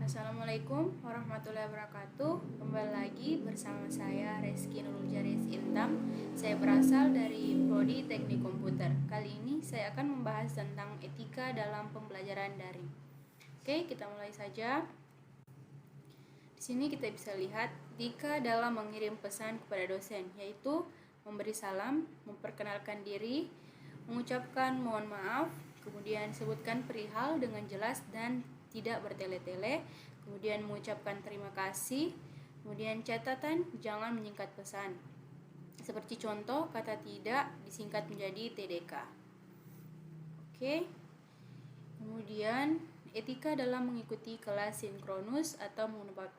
Assalamualaikum warahmatullahi wabarakatuh. Kembali lagi bersama saya Reski Nurul Jaris Intam. Saya berasal dari Prodi Teknik Komputer. Kali ini saya akan membahas tentang etika dalam pembelajaran daring. Oke, kita mulai saja. Di sini kita bisa lihat etika dalam mengirim pesan kepada dosen, yaitu memberi salam, memperkenalkan diri, mengucapkan mohon maaf, kemudian sebutkan perihal dengan jelas dan tidak bertele-tele, kemudian mengucapkan terima kasih, kemudian catatan jangan menyingkat pesan. Seperti contoh, kata tidak disingkat menjadi TDK. Oke. Kemudian etika dalam mengikuti kelas sinkronus atau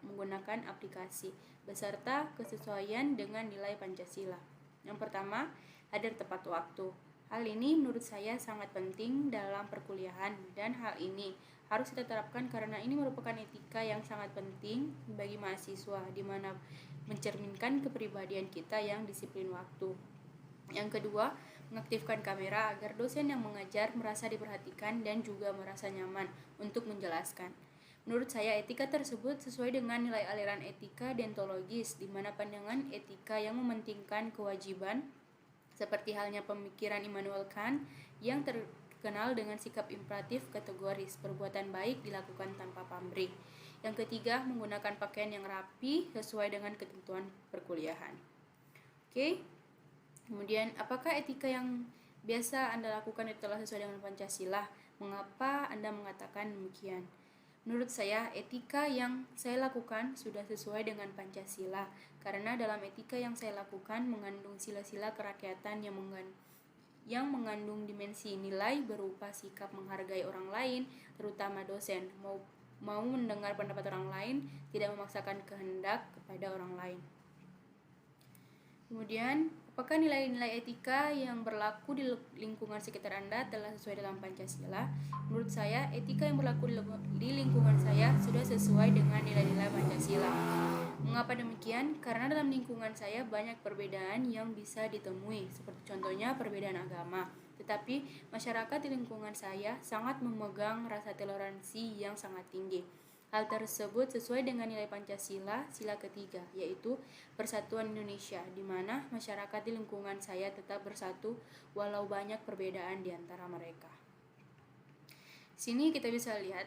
menggunakan aplikasi beserta kesesuaian dengan nilai Pancasila. Yang pertama, hadir tepat waktu. Hal ini menurut saya sangat penting dalam perkuliahan dan hal ini harus kita terapkan karena ini merupakan etika yang sangat penting bagi mahasiswa di mana mencerminkan kepribadian kita yang disiplin waktu. Yang kedua, mengaktifkan kamera agar dosen yang mengajar merasa diperhatikan dan juga merasa nyaman untuk menjelaskan. Menurut saya, etika tersebut sesuai dengan nilai aliran etika deontologis, di mana pandangan etika yang mementingkan kewajiban, seperti halnya pemikiran Immanuel Kant yang terkenal dengan sikap imperatif kategoris, perbuatan baik dilakukan tanpa pamrih. Yang ketiga, menggunakan pakaian yang rapi sesuai dengan ketentuan perkuliahan. Oke. Kemudian, apakah etika yang biasa Anda lakukan itu telah sesuai dengan Pancasila? Mengapa Anda mengatakan demikian? Menurut saya, etika yang saya lakukan sudah sesuai dengan Pancasila, karena dalam etika yang saya lakukan mengandung sila-sila kerakyatan yang mengandung dimensi nilai berupa sikap menghargai orang lain, terutama dosen, mau mendengar pendapat orang lain, tidak memaksakan kehendak kepada orang lain. Kemudian, apakah nilai-nilai etika yang berlaku di lingkungan sekitar Anda telah sesuai dalam Pancasila? Menurut saya, etika yang berlaku di lingkungan saya sudah sesuai dengan nilai-nilai Pancasila. Mengapa demikian? Karena dalam lingkungan saya banyak perbedaan yang bisa ditemui, seperti contohnya perbedaan agama. Tetapi, masyarakat di lingkungan saya sangat memegang rasa toleransi yang sangat tinggi. Hal tersebut sesuai dengan nilai Pancasila, sila ketiga, yaitu Persatuan Indonesia, di mana masyarakat di lingkungan saya tetap bersatu walau banyak perbedaan di antara mereka. Sini kita bisa lihat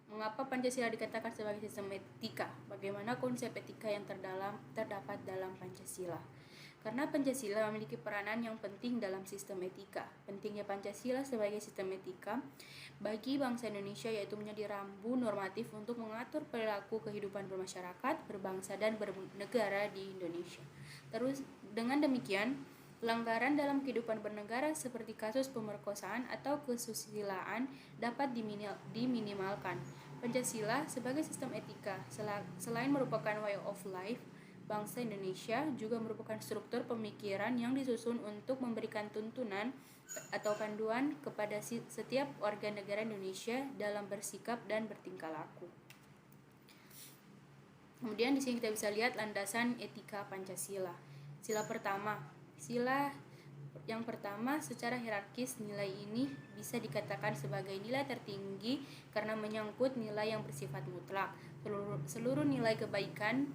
mengapa Pancasila dikatakan sebagai sistem etika, bagaimana konsep etika yang terdapat dalam Pancasila. Karena Pancasila memiliki peranan yang penting dalam sistem etika. Pentingnya Pancasila sebagai sistem etika bagi bangsa Indonesia yaitu menjadi rambu normatif untuk mengatur perilaku kehidupan bermasyarakat, berbangsa, dan bernegara di Indonesia. Terus, dengan demikian, pelanggaran dalam kehidupan bernegara seperti kasus pemerkosaan atau kesusilaan dapat diminimalkan. Pancasila sebagai sistem etika selain merupakan way of life, bangsa Indonesia juga merupakan struktur pemikiran yang disusun untuk memberikan tuntunan atau panduan kepada setiap warga negara Indonesia dalam bersikap dan bertingkah laku. Kemudian di sini kita bisa lihat landasan etika Pancasila. Sila yang pertama, secara hierarkis nilai ini bisa dikatakan sebagai nilai tertinggi karena menyangkut nilai yang bersifat mutlak. Seluruh nilai kebaikan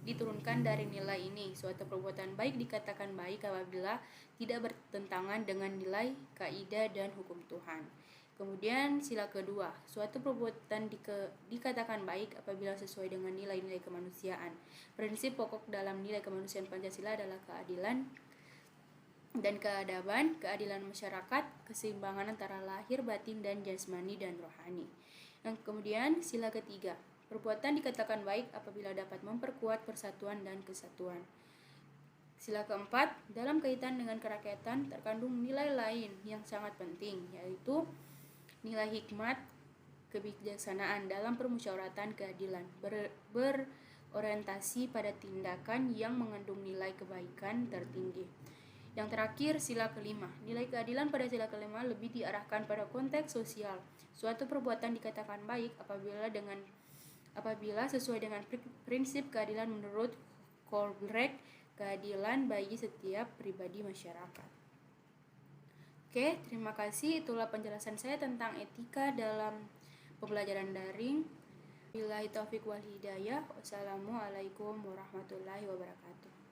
diturunkan dari nilai ini. Suatu perbuatan baik dikatakan baik apabila tidak bertentangan dengan nilai, kaidah, dan hukum Tuhan. Kemudian sila kedua, suatu perbuatan dikatakan baik apabila sesuai dengan nilai-nilai kemanusiaan. Prinsip pokok dalam nilai kemanusiaan Pancasila adalah keadilan dan keadaban, keadilan masyarakat, keseimbangan antara lahir, batin, dan jasmani dan rohani. Yang kemudian sila ketiga, perbuatan dikatakan baik apabila dapat memperkuat persatuan dan kesatuan. Sila keempat, dalam kaitan dengan kerakyatan terkandung nilai lain yang sangat penting, yaitu nilai hikmat, kebijaksanaan dalam permusyawaratan keadilan, berorientasi pada tindakan yang mengandung nilai kebaikan tertinggi. Yang terakhir, sila kelima. Nilai keadilan pada sila kelima lebih diarahkan pada konteks sosial. Suatu perbuatan dikatakan baik apabila sesuai dengan prinsip keadilan menurut Kohlberg, keadilan bagi setiap pribadi masyarakat. Oke, terima kasih. Itulah penjelasan saya tentang etika dalam pembelajaran daring. Billahi taufiq wal hidayah. Wassalamualaikum warahmatullahi wabarakatuh.